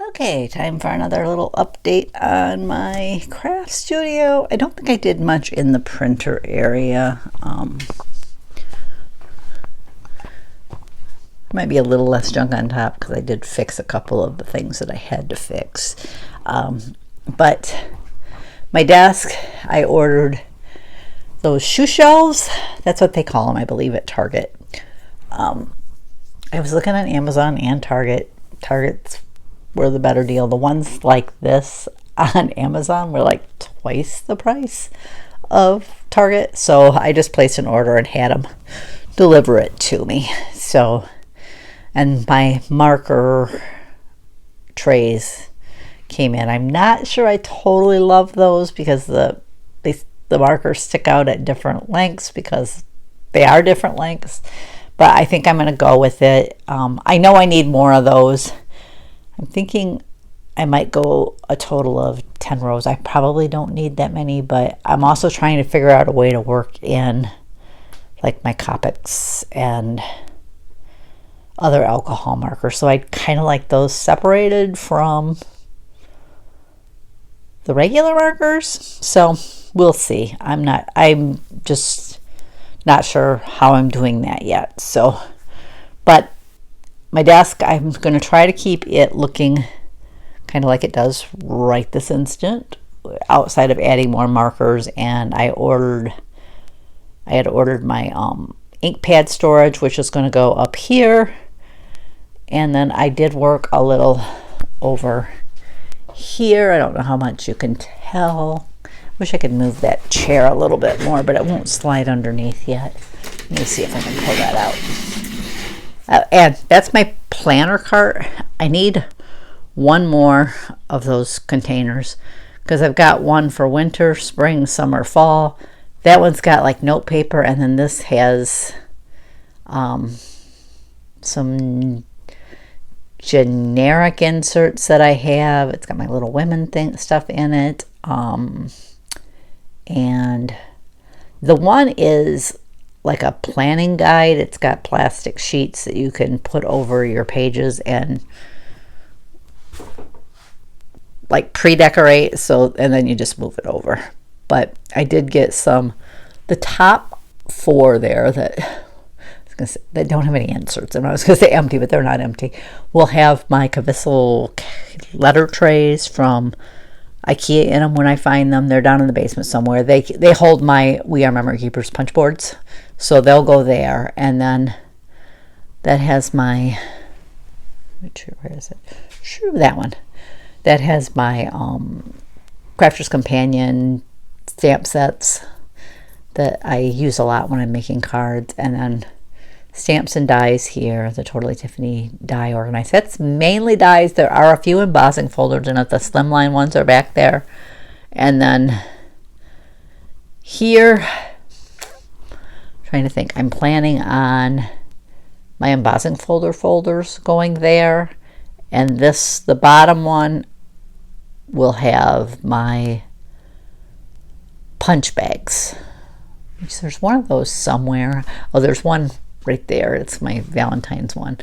Okay, time for another little update on my craft studio. I don't think I did much in the printer area. Might be a little less junk on top because I did fix a couple of the things that I had to fix. But my desk, I ordered those shoe shelves. That's what they call them, I believe, at Target. I was looking on Amazon and Target. Target's were the better deal. The ones like this on Amazon were like twice the price of Target. So I just placed an order and had them deliver it to me. So, and my marker trays came in. I'm not sure I totally love those because the markers stick out at different lengths because they are different lengths. But I think I'm going to go with it. I know I need more of those. I'm thinking I might go a total of 10 rows. I probably don't need that many, but I'm also trying to figure out a way to work in like my Copics and other alcohol markers. So I kind of like those separated from the regular markers. So we'll see. I'm just not sure how I'm doing that yet. So, but my desk, I'm going to try to keep it looking kind of like it does right this instant, outside of adding more markers. And I had ordered my ink pad storage, which is going to go up here. And then I did work a little over here. I don't know how much you can tell. Wish I could move that chair a little bit more, but it won't slide underneath yet. Let me see if I can pull that out. And that's my planner cart. I need one more of those containers because I've got one for winter, spring, summer, fall. That one's got like note paper, and then this has some generic inserts that I have. It's got my little women stuff in it. And the one is like a planning guide. It's got plastic sheets that you can put over your pages and like pre-decorate, so and then you just move it over. But I did get the top four there that that don't have any inserts, and I was going to say empty, but they're not empty. We'll have my Cavissel letter trays from IKEA in them when I find them. They're down in the basement somewhere. They hold my We Are Memory Keepers punch boards, so they'll go there. And then that has my, where is it? Sure, that one. That has my Crafter's Companion stamp sets that I use a lot when I'm making cards. And then stamps and dies here, the Totally Tiffany die organized. That's mainly dies. There are a few embossing folders in it. The slimline ones are back there. And then here, trying to think, I'm planning on my embossing folders going there. And this, the bottom one, will have my punch bags. There's one of those somewhere. Oh, there's one right there. It's my Valentine's one.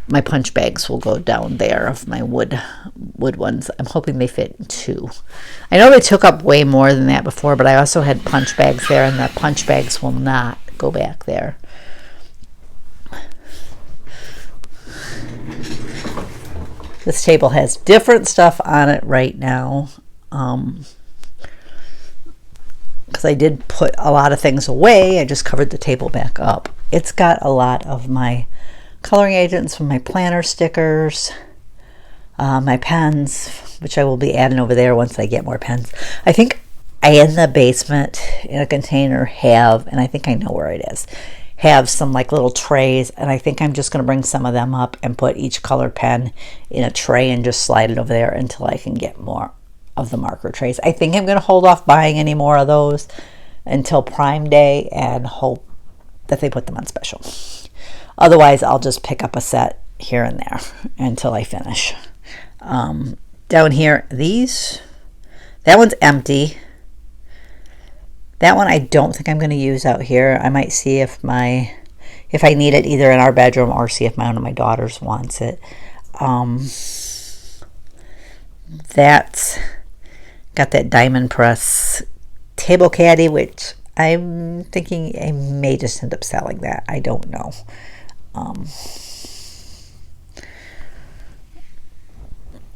My punch bags will go down there of my wood ones. I'm hoping they fit in two. I know they took up way more than that before, but I also had punch bags there, and the punch bags will not go back there. This table has different stuff on it right now. Because I did put a lot of things away. I just covered the table back up. It's got a lot of my coloring agents from my planner stickers, my pens, which I will be adding over there once I get more pens. I think I, in the basement, in a container, and I think I know where it is, have some like little trays, and I think I'm just going to bring some of them up and put each colored pen in a tray and just slide it over there until I can get more of the marker trays. I think I'm going to hold off buying any more of those until Prime Day and hope that they put them on special. Otherwise, I'll just pick up a set here and there until I finish. Down here, that one's empty. That one I don't think I'm going to use out here. I might see if I need it either in our bedroom or see if one of my daughters wants it. That's got that diamond press table caddy, which I'm thinking I may just end up selling that. I don't know.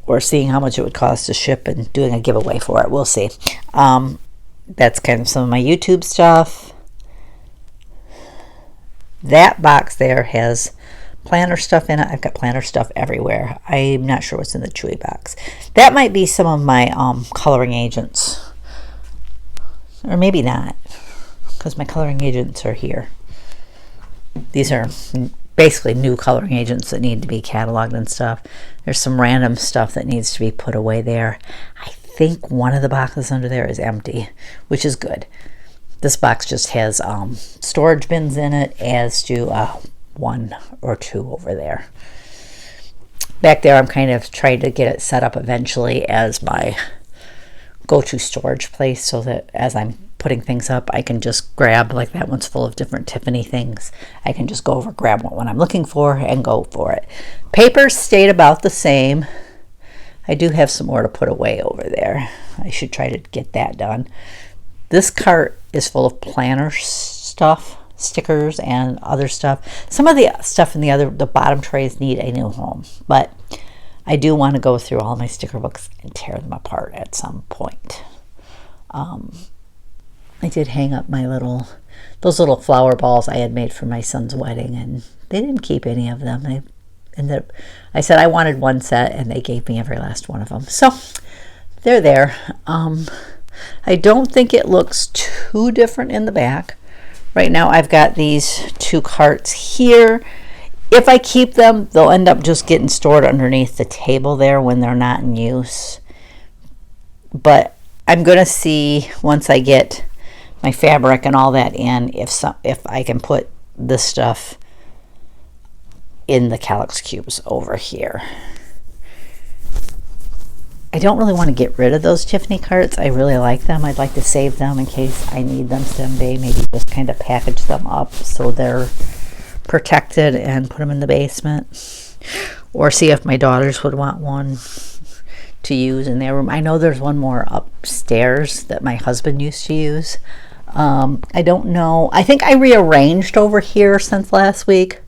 Or seeing how much it would cost to ship and doing a giveaway for it. We'll see. That's kind of some of my YouTube stuff. That box there has planner stuff in it. I've got planner stuff everywhere. I'm not sure what's in the Chewy box. That might be some of my coloring agents. Or maybe not, because my coloring agents are here. These are basically new coloring agents that need to be cataloged and stuff. There's some random stuff that needs to be put away there. I think one of the boxes under there is empty, which is good. This box just has storage bins in it, as do one or two over there. Back there, I'm kind of trying to get it set up eventually as my go-to storage place, so that as I'm putting things up, I can just grab, like that one's full of different Tiffany things. I can just go over, grab one I'm looking for, and go for it. Papers stayed about the same. I do have some more to put away over there. I should try to get that done. This cart is full of planner stuff, stickers, and other stuff. Some of the stuff in the bottom trays need a new home, but I do want to go through all my sticker books and tear them apart at some point. I did hang up those little flower balls I had made for my son's wedding, and they didn't keep any of them. I said I wanted one set, and they gave me every last one of them. So they're there. I don't think it looks too different in the back. Right now I've got these two carts here. If I keep them, they'll end up just getting stored underneath the table there when they're not in use. But I'm going to see, once I get my fabric and all that in, if I can put this stuff in the calyx cubes over here. I don't really want to get rid of those Tiffany carts. I really like them. I'd like to save them in case I need them someday. Maybe just kind of package them up so they're protected and put them in the basement, or see if my daughters would want one to use in their room. I know there's one more upstairs that my husband used to use. I don't know. I think I rearranged over here since last week,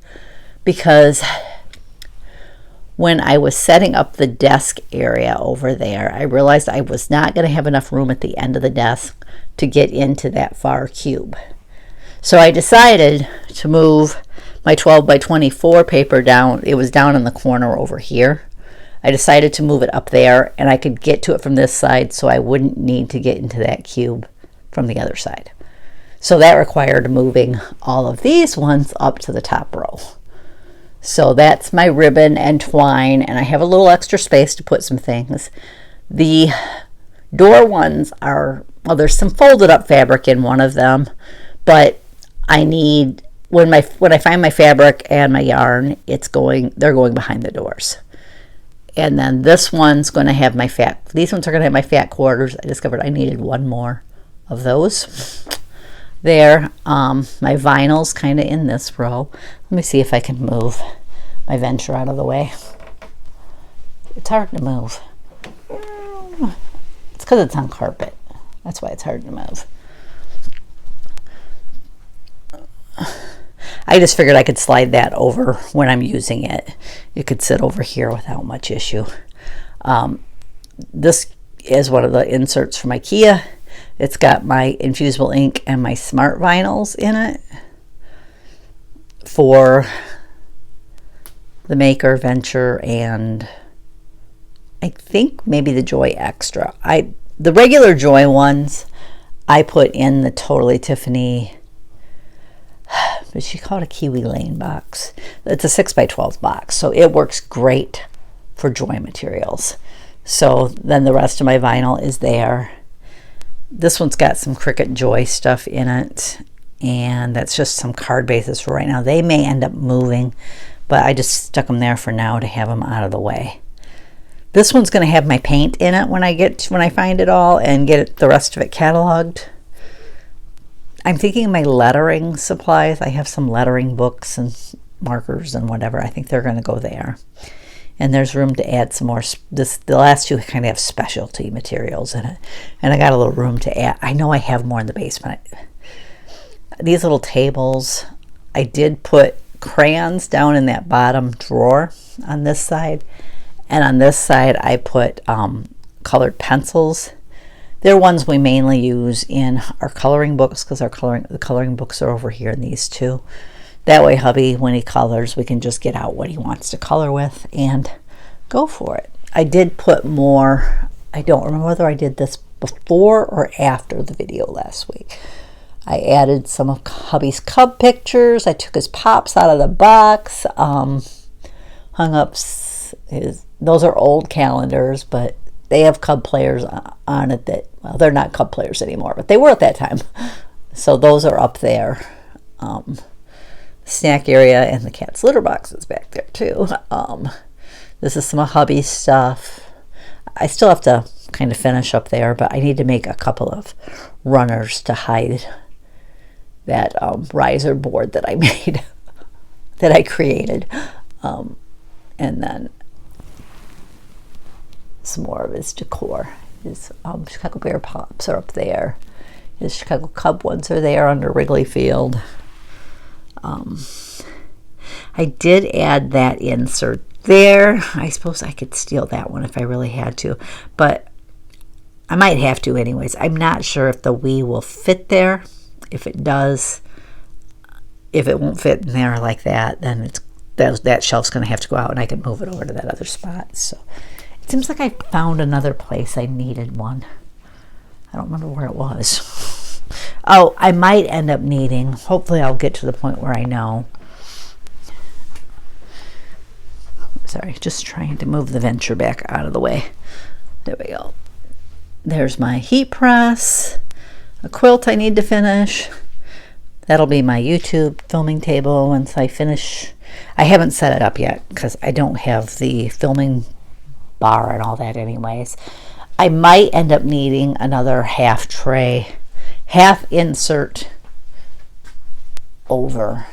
because when I was setting up the desk area over there, I realized I was not going to have enough room at the end of the desk to get into that far cube. So I decided to move my 12 by 24 paper down. It was down in the corner over here. I decided to move it up there, and I could get to it from this side, so I wouldn't need to get into that cube from the other side. So that required moving all of these ones up to the top row. So that's my ribbon and twine, and I have a little extra space to put some things. The door ones are, well, there's some folded up fabric in one of them, but I need, when I find my fabric and my yarn, they're going behind the doors. And then this one's going to have these ones are going to have my fat quarters. I discovered I needed one more of those there. My vinyl's kind of in this row. Let me see if I can move my venture out of the way. It's hard to move. It's because it's on carpet. That's why it's hard to move. I just figured I could slide that over when I'm using it. It could sit over here without much issue. This is one of the inserts from IKEA. It's got my infusible ink and my smart vinyls in it for the Maker, Venture, and I think maybe the Joy Extra. The regular Joy ones I put in the Totally Tiffany, but she called it a Kiwi Lane box. It's a 6x12 box, so it works great for Joy materials. So then the rest of my vinyl is there. This one's got some Cricut Joy stuff in it, and that's just some card bases for right now. They may end up moving, but I just stuck them there for now to have them out of the way. This one's going to have my paint in it when I find it all and get the rest of it cataloged. I'm thinking of my lettering supplies. I have some lettering books and markers and whatever. I think they're going to go there. and there's room to add some more. The last two kind of have specialty materials in it, and I got a little room to add. I know I have more in the basement. These little tables, I did put crayons down in that bottom drawer on this side, and on this side I put colored pencils. They're ones we mainly use in our coloring books, because the coloring books are over here in these two. That way hubby, when he colors, we can just get out what he wants to color with and go for it. I did put more. I don't remember whether I did this before or after the video last week. I added some of hubby's cub pictures. I took his pops out of the box, hung up those are old calendars, but they have cub players on it that, well, they're not cub players anymore, but they were at that time. So those are up there. Snack area, and the cat's litter box is back there too. This is some of hubby's stuff. I still have to kind of finish up there, but I need to make a couple of runners to hide that riser board that I made, that I created. And then some more of his decor. His Chicago Bear pops are up there. His Chicago Cub ones are there under Wrigley Field. I did add that insert there. I suppose I could steal that one if I really had to, but I might have to anyways. I'm not sure if the Wii will fit there. If it does, if it won't fit in there like that, then that shelf's going to have to go out, and I can move it over to that other spot. So it seems like I found another place I needed one. I don't remember where it was. Oh, I might end up needing, hopefully I'll get to the point where I know. Sorry, just trying to move the Venture back out of the way. There we go. There's my heat press, a quilt I need to finish. That'll be my YouTube filming table once I finish. I haven't set it up yet because I don't have the filming bar and all that anyways. I might end up needing another half tray, half insert over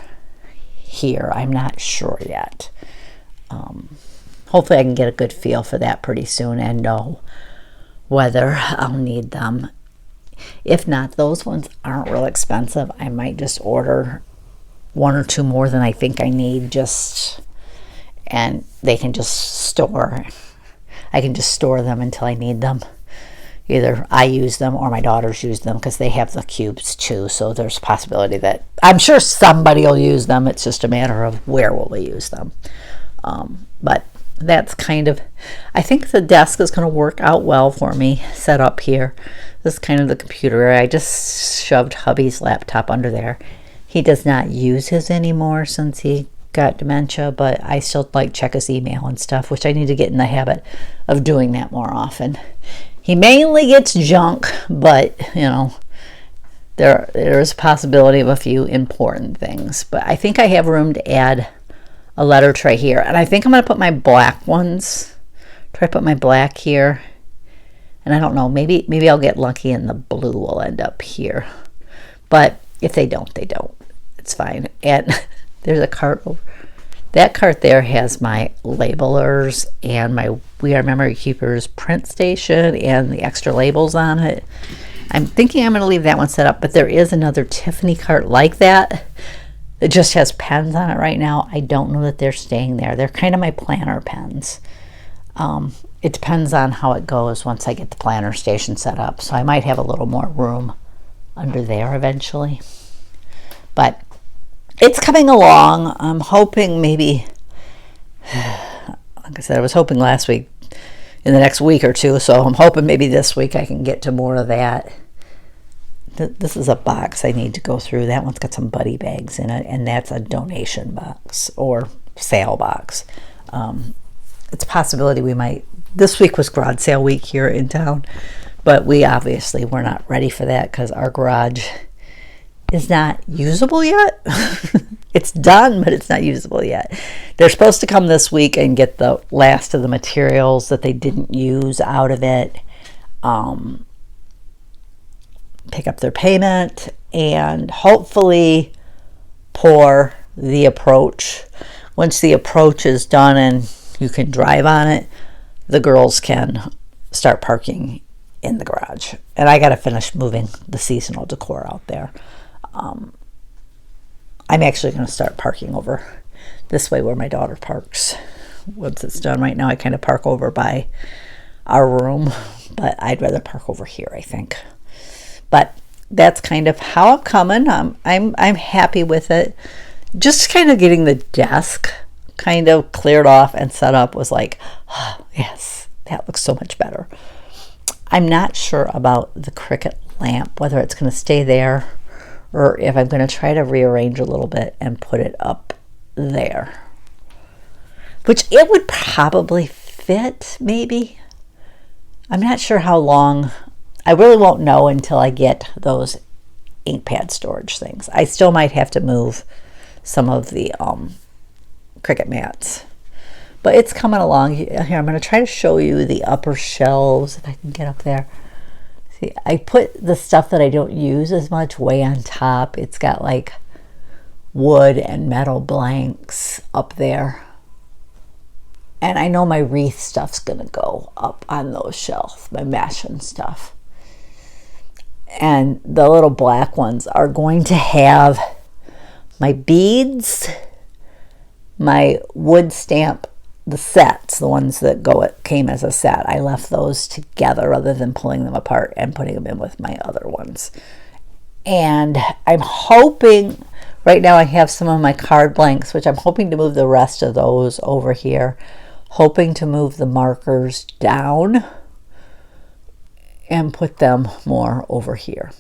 here. I'm not sure yet. Hopefully I can get a good feel for that pretty soon and know whether I'll need them. If not, those ones aren't real expensive. I might just order one or two more than I think I need, and they can just store. I can just store them until I need them. Either I use them or my daughters use them, because they have the cubes too, so there's a possibility that I'm sure somebody will use them. It's just a matter of where will we use them. But that's kind of, I think the desk is going to work out well for me set up here. This is kind of the computer area. I just shoved hubby's laptop under there. He does not use his anymore since he got dementia, but I still like check his email and stuff, which I need to get in the habit of doing that more often. He mainly gets junk, but you know, there is a possibility of a few important things. But I think I have room to add a letter tray here, and I think I'm going to put my black ones. Try to put my black here, and I don't know, maybe I'll get lucky and the blue will end up here. But if they don't, they don't. It's fine. And there's a cart over. That cart there has my labelers and my We Are Memory Keepers print station and the extra labels on it. I'm thinking I'm going to leave that one set up, but there is another Tiffany cart like that. It just has pens on it right now. I don't know that they're staying there. They're kind of my planner pens. It depends on how it goes once I get the planner station set up. So I might have a little more room under there eventually. But it's coming along. I'm hoping maybe, like I said, I was hoping last week, in the next week or two. So I'm hoping maybe this week I can get to more of that. This is a box I need to go through. That one's got some buddy bags in it, and that's a donation box or sale box. It's a possibility we might. This week was garage sale week here in town, but we obviously were not ready for that because our garage is not usable yet. It's done, but it's not usable yet. They're supposed to come this week and get the last of the materials that they didn't use out of it. Pick up their payment and hopefully pour the approach. Once the approach is done and You can drive on it. The girls can start parking in the garage. And I got to finish moving the seasonal decor out there. I'm actually going to start parking over this way where my daughter parks. Once it's done, right now I kind of park over by our room, but I'd rather park over here, I think. But that's kind of how I'm coming. I'm happy with it. Just kind of getting the desk kind of cleared off and set up was like, oh, yes, that looks so much better. I'm not sure about the Cricut lamp, whether it's going to stay there or if I'm going to try to rearrange a little bit and put it up there. Which it would probably fit, maybe. I'm not sure how long. I really won't know until I get those ink pad storage things. I still might have to move some of the Cricut mats. But it's coming along. Here, I'm going to try to show you the upper shelves, if I can get up there. See, I put the stuff that I don't use as much way on top. It's got like wood and metal blanks up there. And I know my wreath stuff's going to go up on those shelves, my mesh and stuff. And the little black ones are going to have my beads, my wood stamp, the sets, the ones that came as a set. I left those together rather than pulling them apart and putting them in with my other ones. And I'm hoping, right now I have some of my card blanks, which I'm hoping to move the rest of those over here. Hoping to move the markers down and put them more over here.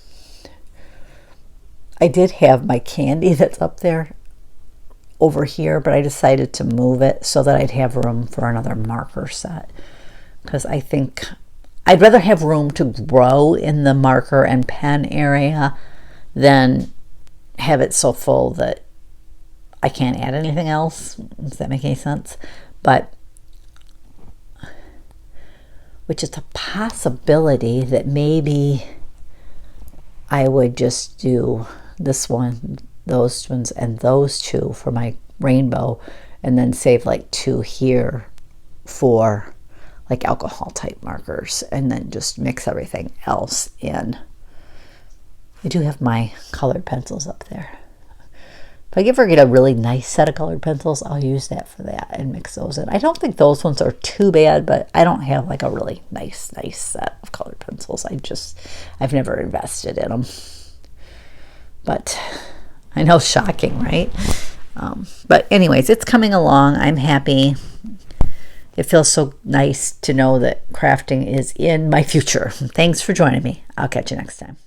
I did have my candy that's up there over here, but I decided to move it so that I'd have room for another marker set, because I think I'd rather have room to grow in the marker and pen area than have it so full that I can't add anything else. Does that make any sense? But which is a possibility that maybe I would just do this one, those ones, and those two for my rainbow, and then save like 2 here for like alcohol type markers, and then just mix everything else in. I do have my colored pencils up there. If I ever get a really nice set of colored pencils, I'll use that for that and mix those in. I don't think those ones are too bad, but I don't have like a really nice set of colored pencils. I've never invested in them. But I know, shocking, right? But anyways, it's coming along. I'm happy. It feels so nice to know that crafting is in my future. Thanks for joining me. I'll catch you next time.